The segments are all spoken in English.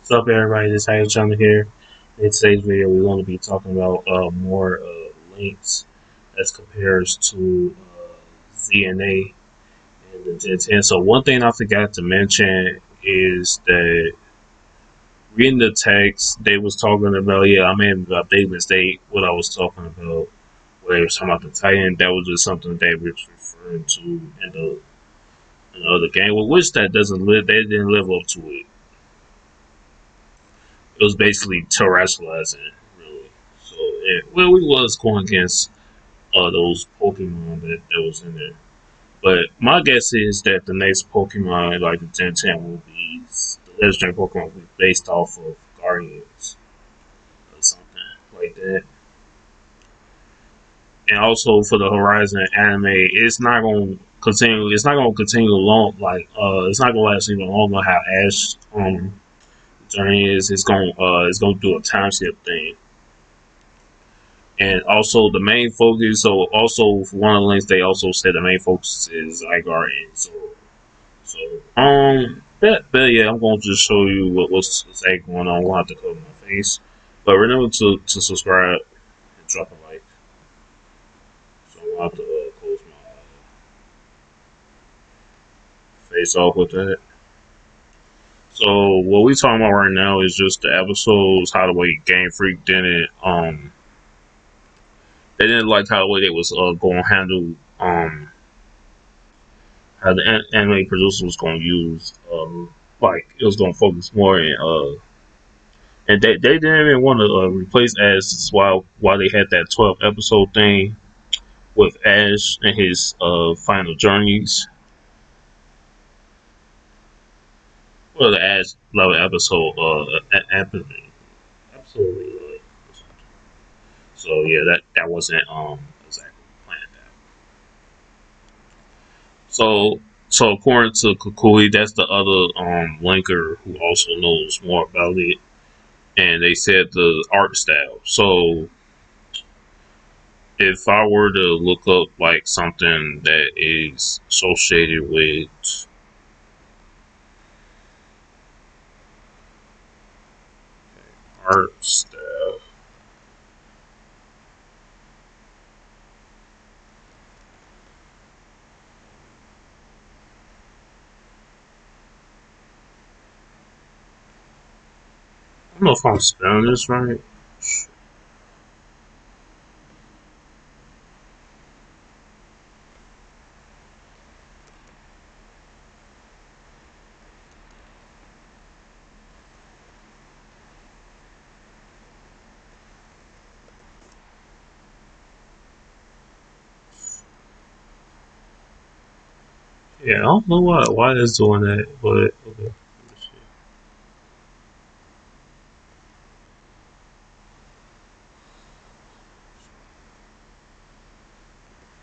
What's up, everybody? This is Hayes Channel here. In today's video, we're going to be talking about more links as compares to ZNA and the Gen 10. So one thing I forgot to mention is that reading the text, they was talking about, I made a big mistake what I was talking about. Where they was talking about the Titan, that was just something they were referring to in the other game, which that doesn't live, they didn't live up to it. It was basically terrestrializing, really. So, well, we was going against those Pokemon that was in there. But my guess is that the next Pokemon, like the Gen 10, will be the legendary Pokemon will be based off of Guardians or something like that. And also for the Horizon anime, it's not going to continue. It's not going to continue long. It's not going to last even longer. How Ash journey is. It's going to do a time skip thing. And also the main focus. So also for one of the links, they also said the main focus is Zygarde and Zoro. So but yeah, I'm going to just show you what's going on. We'll have to cover my face, but remember to subscribe and drop a like. So I'll have to close my face off with that. So what we talking about right now is just the episodes. How the way Game Freak didn't they didn't like how the way they was going to handle how the anime producer was going to use like it was going to focus more in and they didn't even want to replace Ash while they had that 12 episode thing with Ash and his final journeys. Well, the Ash level episode absolutely so yeah, that wasn't exactly planned out. So according to Kukui, that's the other linker who also knows more about it, and they said the art style. So if I were to look up like something that is associated with art style, I don't know if I'm spelling this right. Yeah, I don't know why it's doing that, but okay.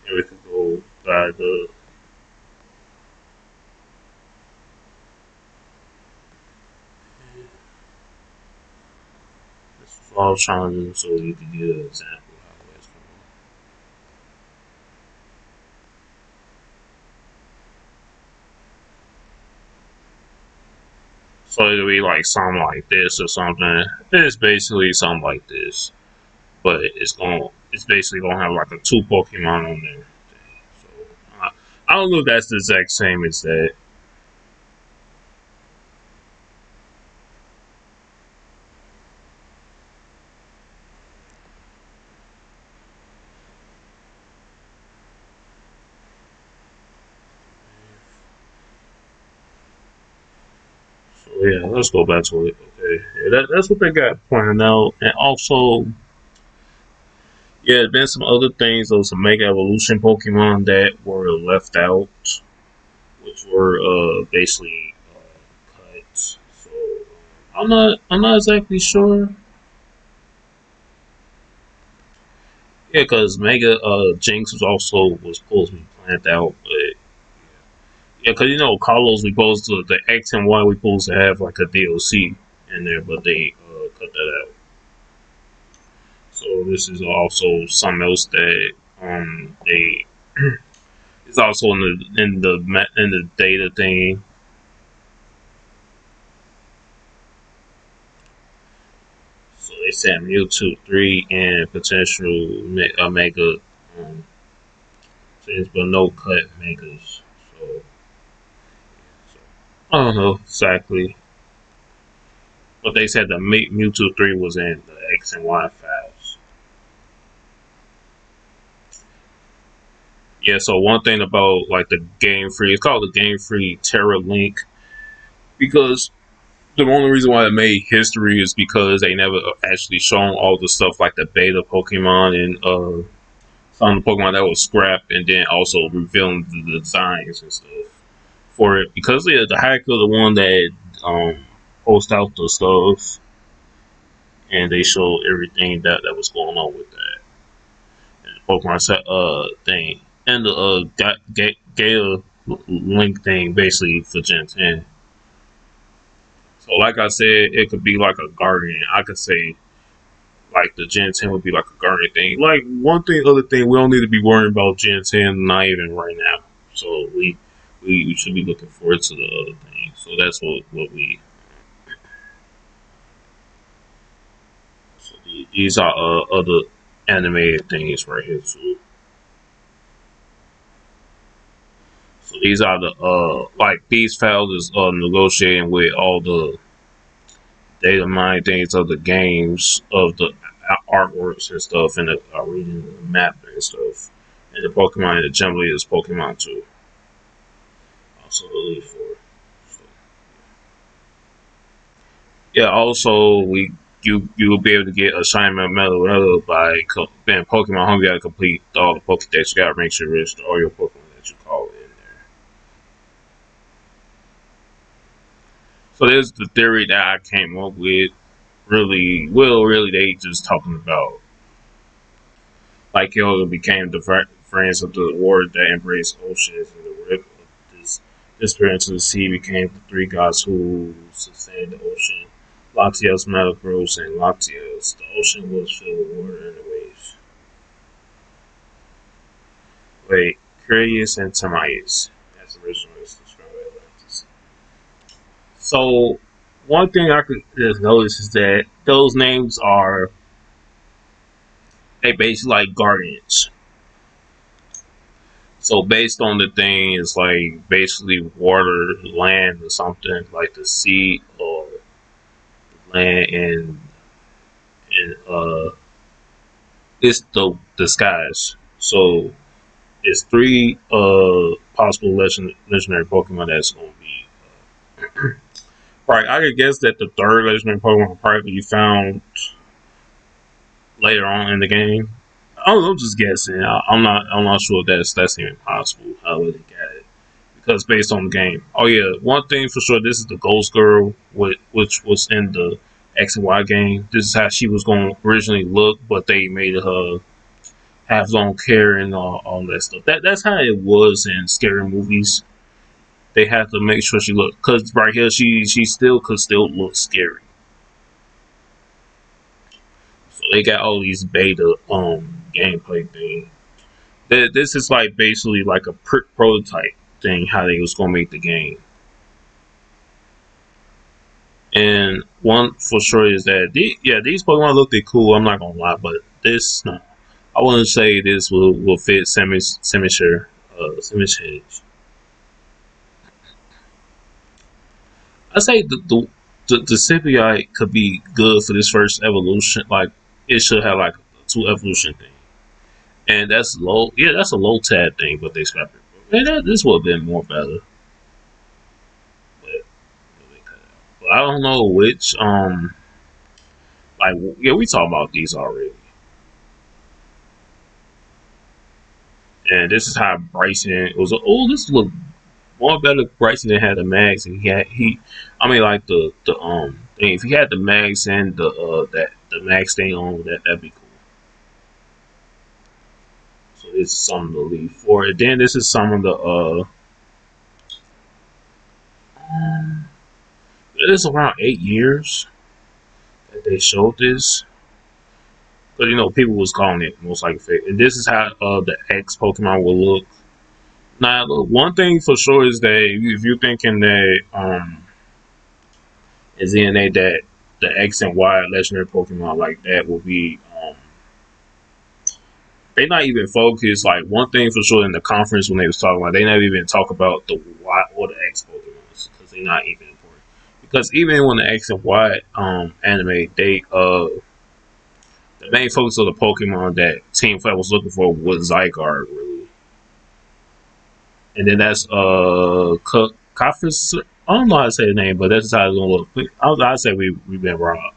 And we could go by the. This is what I was trying to do so you could get an example of how it's going. So it'll be like something like this or something. It's basically something like this, but it's basically gonna have like a two Pokemon on there. So I don't know if that's the exact same as that. So yeah, let's go back to it. Okay, yeah, that's what they got planned out, and also yeah, there's been some other things. Those some Mega Evolution Pokemon that were left out, which were basically cut. So I'm not exactly sure. Yeah, because Mega Jinx was supposed to be planned out, but yeah, because Carlos, we supposed to the X and Y we supposed to have like a DLC in there, but they cut that out. So this is also something else that they it's also in the data thing. So they said Mewtwo 3 and potential Mega, um, but no cut Megas. So I don't know exactly. But they said the Mewtwo 3 was in the X and Y files. Yeah, so one thing about like the Game Free, it's called the Game Free Terra Link because the only reason why it made history is because they never actually shown all the stuff like the beta Pokemon and some of the Pokemon that was scrapped, and then also revealing the designs and stuff for it because the hacker, the one that post out the stuff, and they showed everything that was going on with that and the Pokemon set thing and the Gala Link thing basically for Gen 10. So like I said, it could be like a Guardian. I could say like the Gen 10 would be like a Guardian thing. Like one thing, other thing, we don't need to be worrying about Gen 10, not even right now. So we should be looking forward to the other thing. So that's what we. So these are other animated things right here too. So these are the like these files is negotiating with all the data mine things of the games of the artworks and stuff and the reading the map and stuff. And the Pokemon and the Assembly is Pokemon 2. Also the Elite Four. So, yeah, also you will be able to get assignment medal by being Pokemon Home. You gotta complete all the Pokedex. You gotta make sure it's all your Pokemon that you call in there. So there's the theory that I came up with. Really, they just talking about like Yoda became the friends of the war that embraced oceans and the rip of this disappearance of the sea became the three gods who sustained the ocean. Latios, Metagross, and Latios. The ocean was filled with water and the waves. Wait, Curious and Timaeus, as originally described by Atlantis. So, one thing I could just notice is that those names are they basically like guardians. So based on the thing, it's like basically water, land, or something like the sea or land, and it's the skies. So it's three possible legendary Pokemon that's going to be right. I could guess that the third legendary Pokemon will probably be found later on in the game. I'm just guessing. I'm not sure that's even possible. How would they get it? Because based on the game. Oh yeah, one thing for sure. This is the Ghost Girl, which was in the X and Y game. This is how she was going to originally look, but they made her have long hair and all that stuff. That's how it was in scary movies. They have to make sure she looked because right here she still could still look scary. So they got all these beta gameplay thing. This is like basically like a prototype thing how they was gonna make the game. And one for sure is that these Pokemon look cool. I'm not gonna lie, but this no, I wouldn't say this will fit Simish Hedge. I say the symbiote could be good for this first evolution. Like it should have like a two evolution thing, and that's low. Yeah, that's a low tab thing, but they scrapped it. Man, this would have been more better. But, but I don't know which like yeah we talked about these already, and this is how Bryson was. Oh, this look more better. Bryson than had the mags, and I mean like the thing. If he had the mags and the mags thing on that'd be cool. So this is something to leave for it. Then this is some of the it is around 8 years that they showed this. But you know, people was calling it most likely fake. And this is how the X Pokemon will look. Now, one thing for sure is that if you're thinking that is DNA that the X and Y legendary Pokemon like that will be they not even focused. Like one thing for sure in the conference when they was talking about, they never even talk about the Y or the X Pokemon because they're not even important. Because even when the X and Y anime, they the main focus of the Pokemon that Team Fight was looking for was Zygarde, really. And then that's Kafis. I don't know how to say the name, but that's how it's gonna look. I'd say we've been robbed.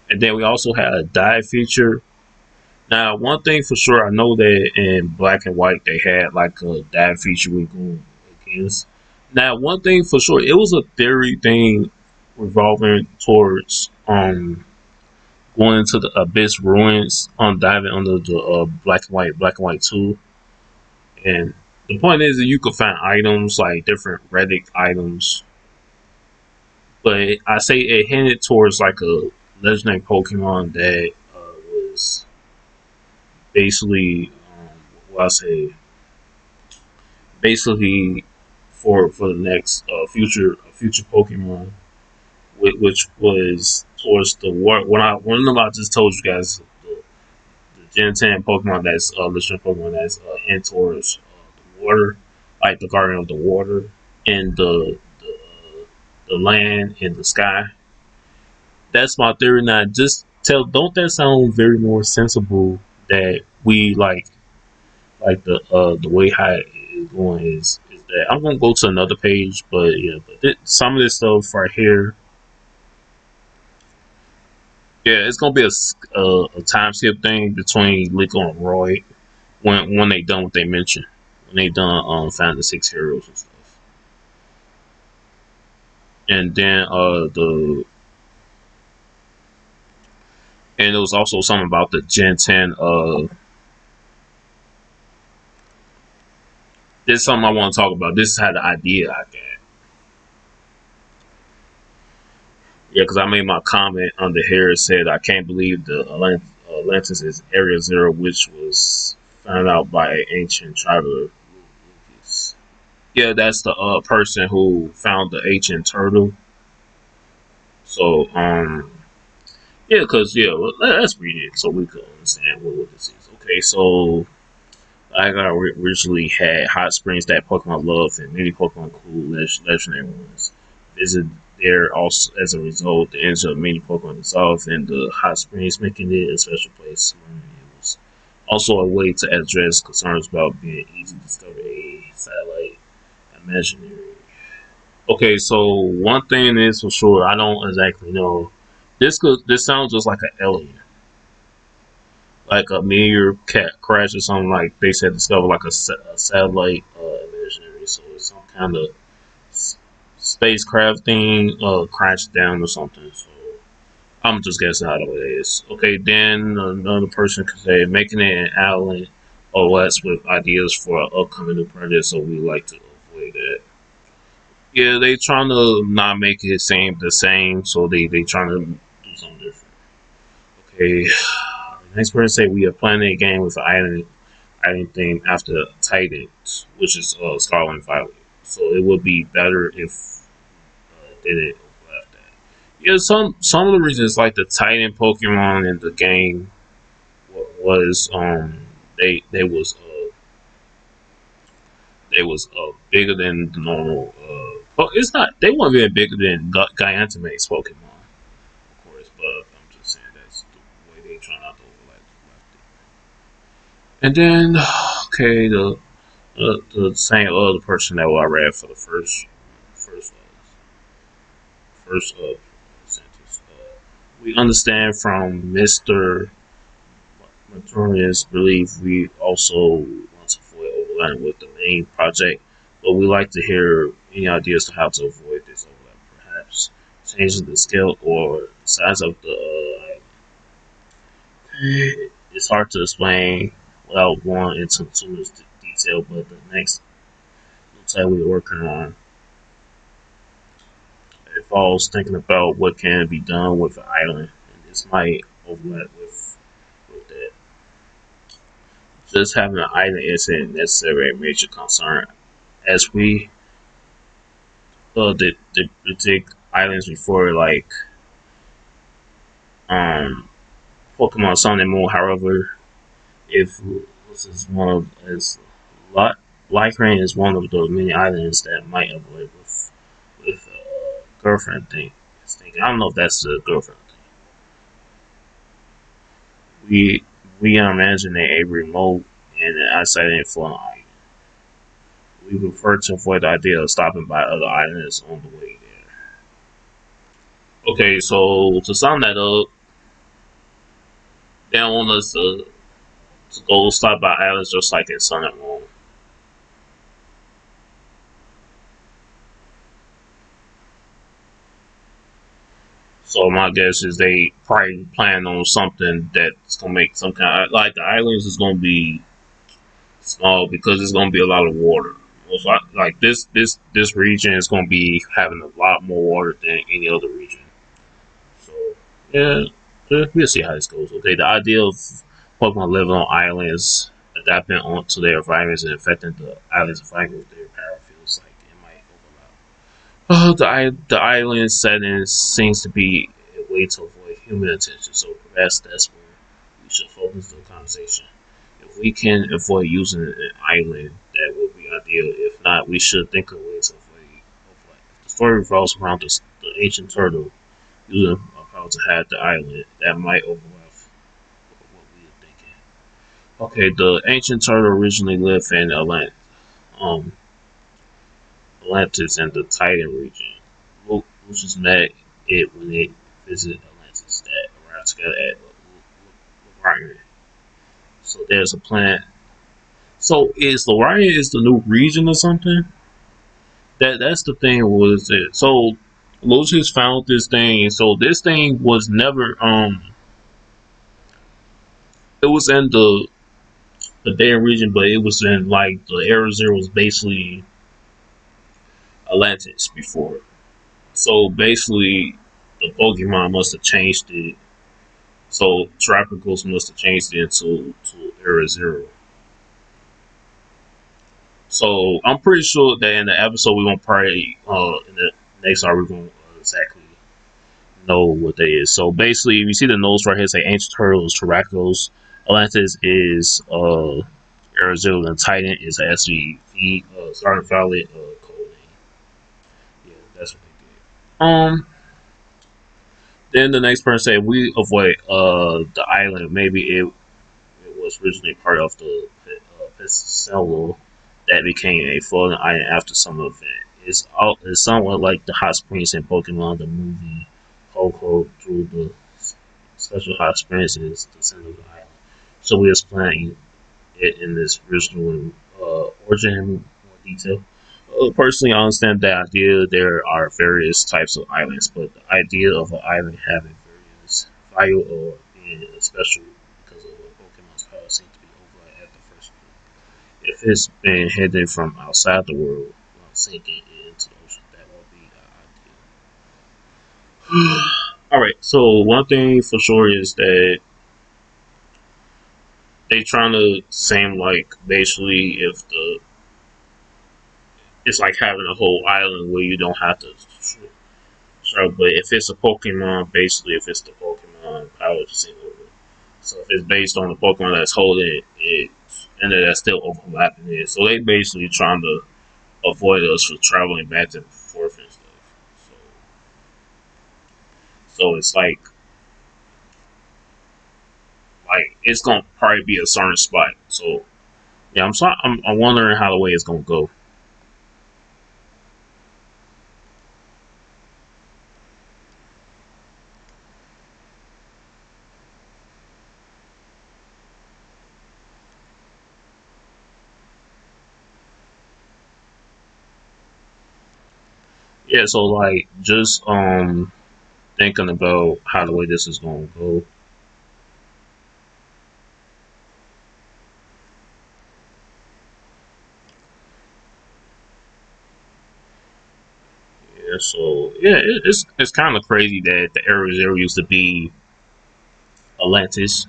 And then we also had a dive feature. Now, one thing for sure, I know that in Black and White they had like a dive feature we go against. Now, one thing for sure, it was a theory thing revolving towards going into the Abyss Ruins on diving under the Black and White 2. And the point is that you could find items like different relic items, but I say it hinted towards like a legendary Pokemon that was basically, what I say, basically for the next future Pokemon, which was towards the water. When I just told you guys the Gen 10 Pokemon that's legendary Pokemon that's hint towards the water, like the Guardian of the Water and the land and the sky. That's my theory. Now, just don't that sound very more sensible that we like the way how it is going is that I'm gonna go to another page, but yeah, but some of this stuff right here, yeah, it's gonna be a time skip thing between Liko and Roy when they done what they mentioned when they done finding the 6 heroes and stuff, and then and there was also something about the Gen 10 this is something I want to talk about. This is how the idea I got. Yeah, because I made my comment under here. It said, I can't believe the Atlantis is Area Zero, which was found out by an ancient traveler. Yeah, that's the person who found the ancient turtle. So, yeah, because, yeah, let's read it so we can understand what this is. Okay, so I originally had hot springs that Pokemon love and many Pokemon cool legendary ones. Visit there also as a result, the energy of many Pokemon dissolve in the hot springs, making it a special place. It was also a way to address concerns about being easy to discover a satellite imaginary. Okay, so one thing is for sure, I don't exactly know. This sounds just like an alien, like a meteor cat crash or something. Like they said, discover like a satellite imaginary. So it's some kind of spacecraft thing crashed down or something. So I'm just guessing how it is. Okay, then another person could say making it an island OS with ideas for an upcoming new project. So we like to avoid that. Yeah, they trying to not make it the same. So they trying to do something different. Okay. Next person say we are planning a game with an island theme after Titans, which is Scarlet and Violet. So it would be better if they didn't overlap that. Yeah, some of the reasons like the Titan Pokemon in the game was they was bigger than the normal. But it's not. They weren't even bigger than Gigantamax Pokemon, of course. But I'm just saying that's the way they try not to overlap. And then, okay, the same other person that I read for the first sentence. We understand from Mister Matorius believe we also want to avoid overlapping with the main project, but we like to hear any ideas to how to avoid this overlap. Perhaps changing the scale or size of the it's hard to explain without going into too much detail, but the next website we're working on involves thinking about what can be done with the island, and this might overlap with that. Just having an island isn't necessarily a major concern, as we the predict islands before, like um Pokemon Sun and Moon. However, if this is one of is Lycran is one of the many islands that might avoid with girlfriend thing. I don't know if that's the girlfriend thing. We are imagining a remote and an isolated floating island. We prefer to avoid the idea of stopping by other islands on the way there. Okay, so to sum that up, they don't want us to go stop by islands just like in Sun and Moon. So my guess is they probably plan on something that's gonna make some kind of, like the islands is gonna be small because it's gonna be a lot of water. Like this region is gonna be having a lot more water than any other region. So yeah, we'll see how this goes. Okay, the idea of Pokemon living on islands, adapting onto their environments and affecting the islands' environment with their power feels like it might overlap. The island setting seems to be a way to avoid human attention, so perhaps that's where we should focus the conversation. If we can avoid using an island, that would be ideal. If not, we should think of ways to avoid. If the story revolves around the ancient turtle using a power to have the island, that might overlap with what we are thinking. Okay, the ancient turtle originally lived in um, Atlantis and the Titan region. Lucius met it when they visited Atlantis that arrived together at Lorien. So there's a planet. So is Lorien is the new region or something? That's the thing was it. So Lucius found this thing. So this thing was never it was in the Dayan region, but it was in like the Area Zero was basically Atlantis before. So basically, the Pokemon must have changed it. So Tropicals must have changed it to Area Zero. So I'm pretty sure that in the episode we're gonna probably in the next hour we're gonna exactly know what they is. So basically, if you see the notes right here, say Ancient Turtles, Terracos, Atlantis is Arizona, and Titan is actually Scarlet Violet, Cold. Yeah, that's what they did. Then the next person said we avoid the island. Maybe it was originally part of the Pistolo that became a floating island after some event. It's somewhat like the hot springs in Pokemon the movie Poco through the special hot springs is the center of the island. So we explain it in this original origin in more detail. Personally, I understand the idea there are various types of islands, but the idea of an island having various value or being special because of what Pokemon's power seems to be over at the first view. If it's been hidden from outside the world while sinking into the ocean, that would be ideal. Alright, so one thing for sure is that they trying to seem like basically if the it's like having a whole island where you don't have to. So, but if it's a Pokemon, basically, if it's the Pokemon power to sing over. So if it's based on the Pokemon that's holding it, and then that's still overlapping it. So they basically trying to avoid us from traveling back and forth and stuff. So, so it's like it's gonna probably be a certain spot. So yeah, I'm wondering how the way it's gonna go. Yeah, so like just thinking about how the way this is gonna go. Yeah, so yeah, it's kind of crazy that the area zero used to be Atlantis,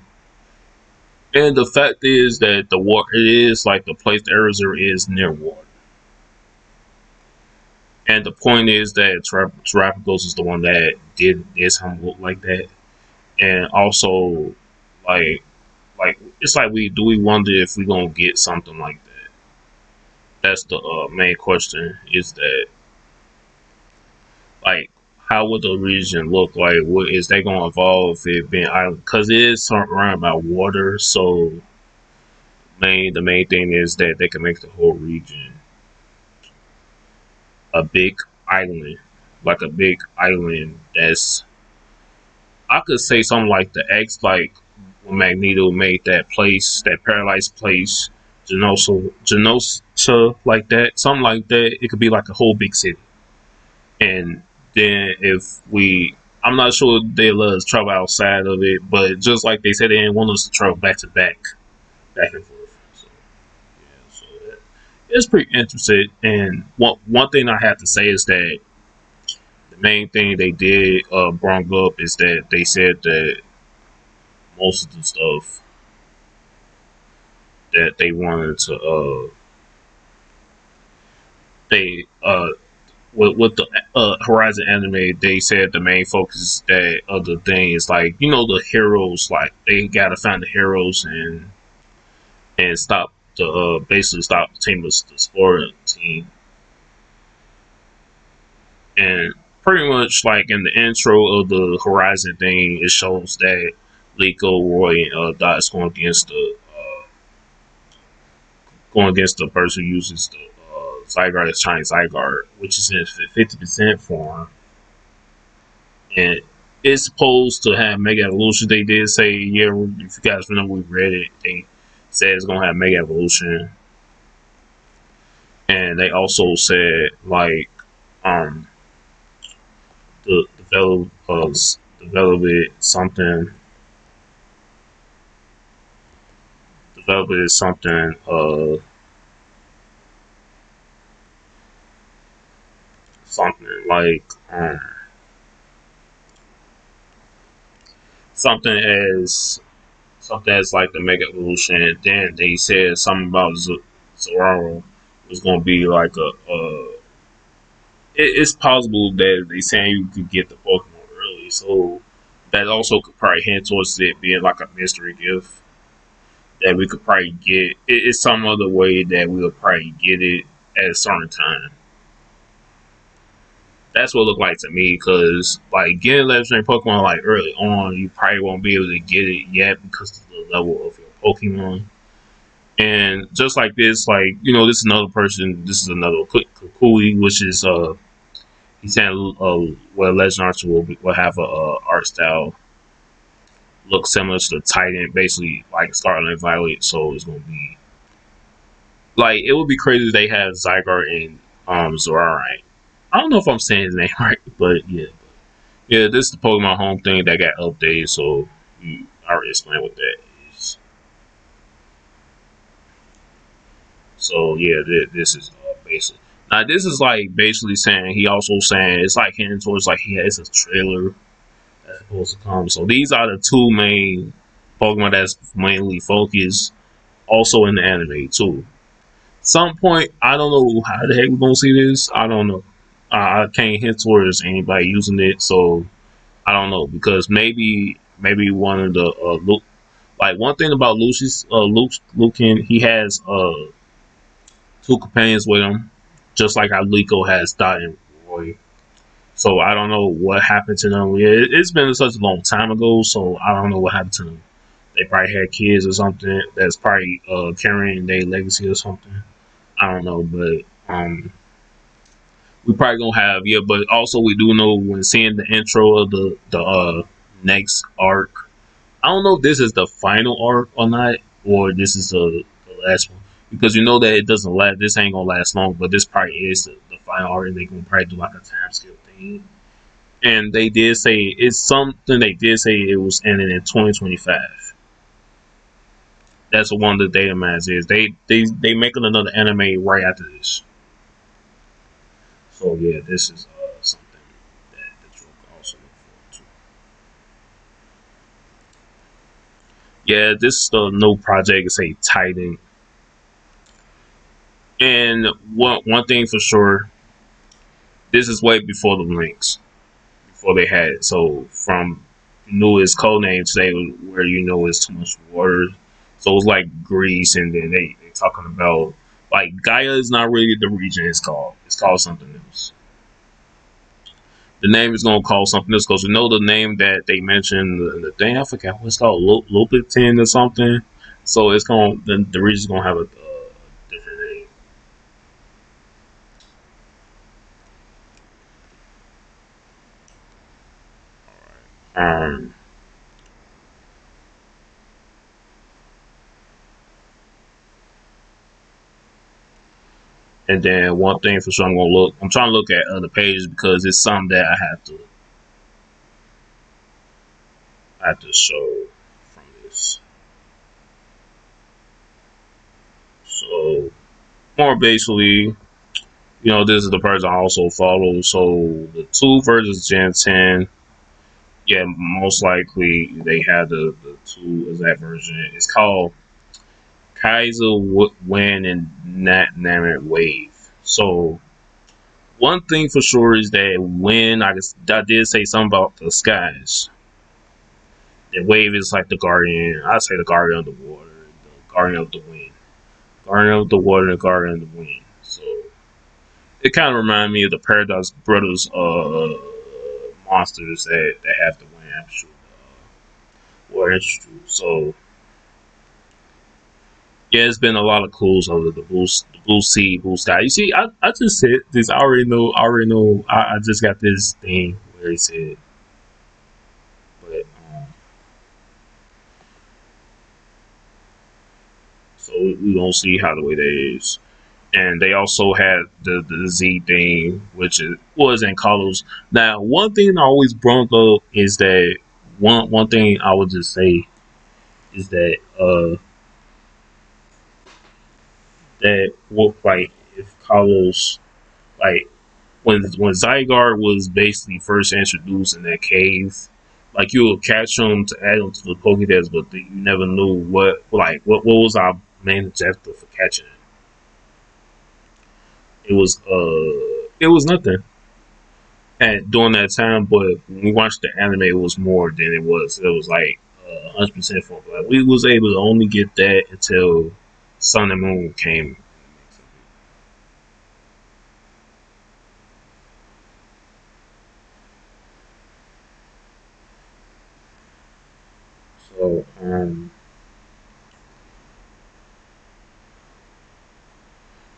and the fact is that the water it is like the place the area zero is near water, And the point is that Terrapagos is the one that did him look like that. And also, like, it's like we wonder if we gonna get something like that. That's the main question. Is that like how would the region look like? What is they gonna evolve if it being island? Because it is surrounded by water, so the main thing is that they can make the whole region a big island, like a big island that's I could say something like the X, like when Magneto made that place, that paradise place, Genosha, like that, something like that. It could be like a whole big city. And then if I'm not sure they let us travel outside of it, but just like they said, they didn't want us to travel back to back, back and forth. So yeah, so it's pretty interesting. And one thing I have to say is that the main thing they did bring up is that they said that most of the stuff that they wanted to they with the Horizon anime, they said the main focus that of the thing is like the heroes, like they gotta find the heroes and stop the basically stop the team of the sport team. And pretty much like in the intro of the Horizon thing, it shows that Liko, Roy, and Dot's going against the person who uses the Zygarde as Chinese Zygarde, which is in 50% form. And it's supposed to have Mega Evolution. They did say, yeah, if you guys remember, we read it. They said it's going to have Mega Evolution. And they also said, like, the develop it something. Develop it something, something like, something as something as like the Mega Evolution. And then they said something about Zoraro was going to be like it's possible that they saying you could get the Pokemon early, so that also could probably hint towards it being like a mystery gift that we could probably get. It's some other way that we'll probably get it at a certain time. That's what it looked like to me, because like getting legendary Pokemon like early on, you probably won't be able to get it yet because of the level of your Pokemon. And just like this, like this is another person. This is another Kukui, which is he said well, Legend Archer will have a art style look similar to the Titan, basically like Scarlet and Violet. So it's gonna be like it would be crazy if they have Zygarde and Zorarite. I don't know if I'm saying his name right, but yeah. Yeah, this is the Pokemon Home thing that got updated, so I already explained what that is. So yeah, this is basically now this is like basically saying he also saying it's like hinting towards like he has a trailer that's supposed to come. So these are the two main Pokemon that's mainly focused, also in the anime too. Some point I don't know how the heck we're gonna see this. I don't know. I can't hint towards anybody using it, so I don't know because maybe one of the Luke, like one thing about Lucius Lucan, he has two companions with him, just like how Liko has Dot and Roy. So I don't know what happened to them. Yeah, it's been such a long time ago, so I don't know what happened to them. They probably had kids or something that's probably carrying their legacy or something. I don't know, but we probably gonna have yeah. But also we do know when seeing the intro of the next arc. I don't know if this is the final arc or not, or this is the last one because you know that it doesn't last. This ain't gonna last long, but this probably is the final arc, and they gonna probably do like a time skip thing. And they did say it's something. They did say it was ending in 2025. That's what one of the data mines is. They making another anime right after this. So yeah, this is something that you can also look forward to. Yeah, this is the new project. It's a Titan. And one thing for sure, This is way before the links, before they had it. So from knew his code name today, where it's too much water. So it was like Greece, and then they talking about like Gaia is not really the region it's called. It's called something else. The name is gonna call something else because the name that they mentioned the thing. I forgot what it's called, Lopitin or something. So it's gonna the region's gonna have a different name. Um, and then one thing for sure, I'm trying to look at other pages because it's something that I have to show from this. So more basically, this is the person I also follow. So the two versus Gen 10, yeah, most likely they have the two exact version. It's called Kaiser Wind and Nat Namit Wave. So one thing for sure is that when I did say something about the skies, the wave is like the guardian. I say the guardian of the water, the guardian of the wind, guardian of the water, and guardian of the wind. So it kind of reminded me of the Paradox Brothers monsters that have the wind attribute, water attribute. So yeah, it's been a lot of clues over the blue sea, blue sky. You see, I just said this. I already know. I just got this thing where he said, but so we gonna see how the way that is. And they also had the Z thing, which was in colors. Now, one thing I always brought up is that one thing I would just say is that that what like if Carlos like when Zygarde was basically first introduced in that cave, like you would catch him to add him to the Pokédex, but you never knew what was our main objective for catching it. It was nothing at during that time, but when we watched the anime, it was more than it was. It was like 100% for like we was able to only get that until Sun and Moon came.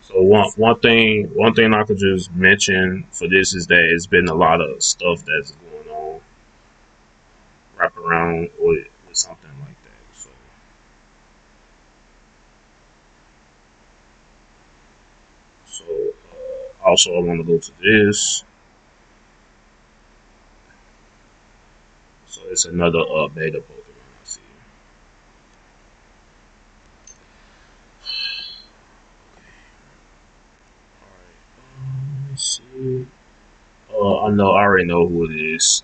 So one thing I could just mention for this is that it's been a lot of stuff that's going on wrap around with something like that. Also I want to go to this. So it's another beta Pokemon I see. Alright, let's see. I already know who it is.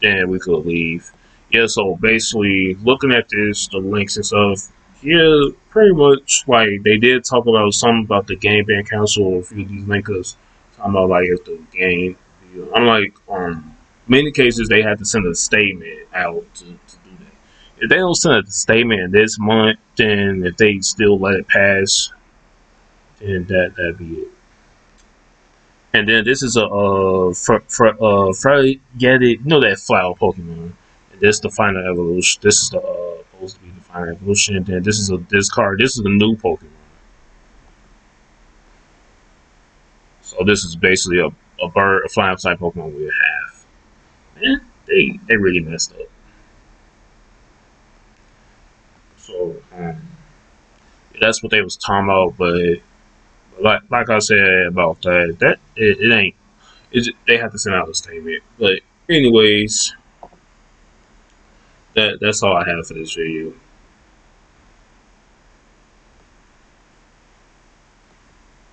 Then we could leave. Yeah, so basically, looking at this, the links and stuff, yeah, pretty much like they did talk about something about the game ban council. A few of these linkers talking about like if the game, I'm like, many cases they had to send a statement out to do that. If they don't send a statement this month, then if they still let it pass, then that'd be it. And then this is a Frageti, that flower Pokemon. And this is the final evolution. This is the supposed to be the final evolution. And then this is a this card. This is the new Pokemon. So this is basically a bird, a flying type Pokemon we have. Man, they really messed up. So that's what they was talking about. But like I said about that it ain't. They have to send out a statement. But anyways, that's all I have for this video.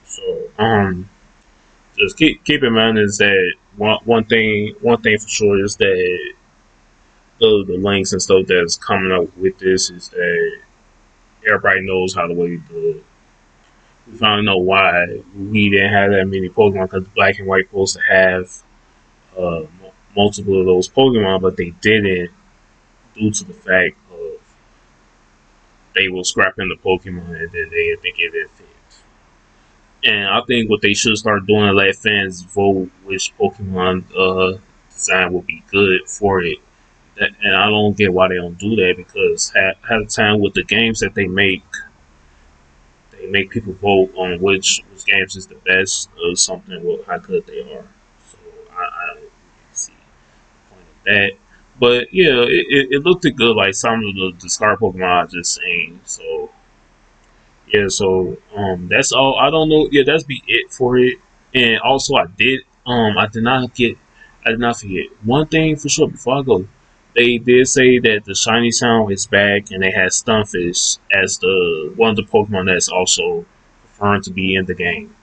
So just keep in mind is that one thing for sure is that the links and stuff that's coming up with this is that everybody knows how the way the we finally know why we didn't have that many Pokemon, because Black and White supposed to have uh, multiple of those Pokemon, but they didn't due to the fact of they were scrapping the Pokemon and then they didn't think it fit. And I think what they should start doing, let fans vote which Pokemon design would be good for it. And I don't get why they don't do that, because half the time with the games that they make people vote on which games is the best or something with how good they are. So I don't see the point of that. But yeah, it looked good, like some of the discard Pokemon I just seen. So yeah, so that's all. I don't know. Yeah, that's be it for it. And also, I did not forget one thing for sure before I go. They did say that the shiny sound is back, and they had Stunfisk as the one of the Pokemon that's also preferring to be in the game.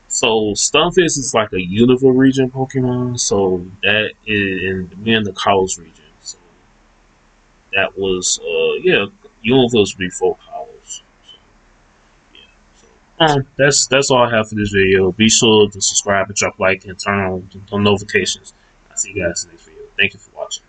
So Stunfisk is like a Unova region Pokemon, so that is in the Kalos region. So that was yeah, Unova before Kalos. So yeah. So that's all I have for this video. Be sure to subscribe and drop a like and turn on notifications. I'll see you guys in the next video. Thank you for watching.